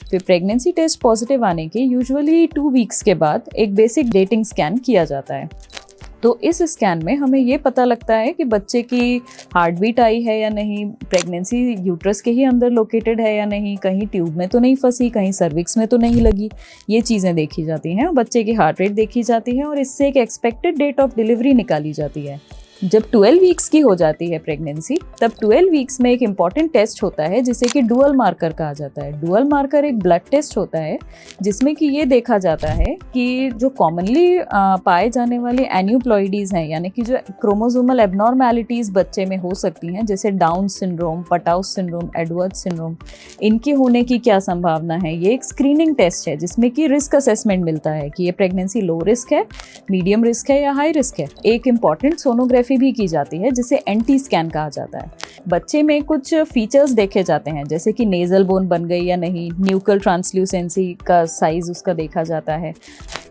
फिर pregnancy test positive आने के यूजुअली 2 वीक्स के बाद एक बेसिक डेटिंग स्कैन किया जाता है। तो इस स्कैन में हमें ये पता लगता है कि बच्चे की हार्ट बीट आई है या नहीं, प्रेगनेंसी यूट्रस के ही अंदर लोकेटेड है या नहीं, कहीं ट्यूब में तो नहीं फंसी, कहीं सर्विक्स में तो नहीं लगी। ये चीज़ें देखी जाती हैं, बच्चे की हार्ट रेट देखी जाती है और इससे एक एक्सपेक्टेड डेट ऑफ डिलीवरी निकाली जाती है। जब 12 वीक्स की हो जाती है प्रेगनेंसी, तब 12 वीक्स में एक इम्पॉर्टेंट टेस्ट होता है जिसे कि डुअल मार्कर कहा जाता है। डुअल मार्कर एक ब्लड टेस्ट होता है जिसमें कि ये देखा जाता है कि जो कॉमनली पाए जाने वाले एन्यूप्लॉइडीज़ हैं, यानी कि जो क्रोमोसोमल एबनॉर्मेलिटीज़ बच्चे में हो सकती हैं, जैसे Down syndrome, Patau's syndrome, Edward syndrome, इनके होने की क्या संभावना है। ये एक स्क्रीनिंग टेस्ट है जिसमें कि रिस्क असेसमेंट मिलता है कि ये प्रेगनेंसी लो रिस्क है, मीडियम रिस्क है या हाई रिस्क है। एक इम्पॉर्टेंट सोनोग्राफी भी की जाती है जिसे एंटी स्कैन कहा जाता है। बच्चे में कुछ फीचर्स देखे जाते हैं जैसे कि नेजल बोन बन गई या नहीं, न्यूकल ट्रांसल्यूसेंसी का साइज उसका देखा जाता है।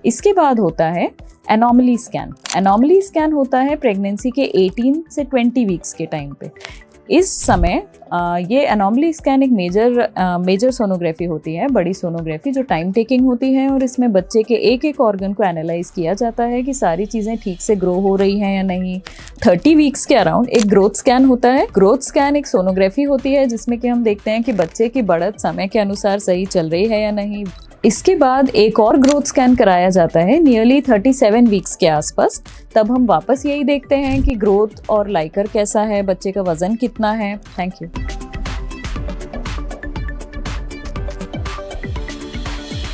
इसके बाद होता है एनॉमली स्कैन। एनॉमली स्कैन होता है प्रेगनेंसी के 18 से 20 वीक्स के टाइम पे। इस समय ये एनॉमली स्कैन एक मेजर सोनोग्राफी होती है, बड़ी सोनोग्राफी जो टाइम टेकिंग होती है और इसमें बच्चे के एक एक ऑर्गन को एनालाइज किया जाता है कि सारी चीज़ें ठीक से ग्रो हो रही हैं या नहीं। 30 वीक्स के अराउंड एक ग्रोथ स्कैन होता है। ग्रोथ स्कैन एक सोनोग्राफी होती है जिसमें कि हम देखते हैं कि बच्चे की बढ़त समय के अनुसार सही चल रही है या नहीं। इसके बाद एक और ग्रोथ स्कैन कराया जाता है नियरली 37 वीक्स के आसपास। तब हम वापस यही देखते हैं कि ग्रोथ और लाइकर कैसा है, बच्चे का वजन कितना है। Thank you.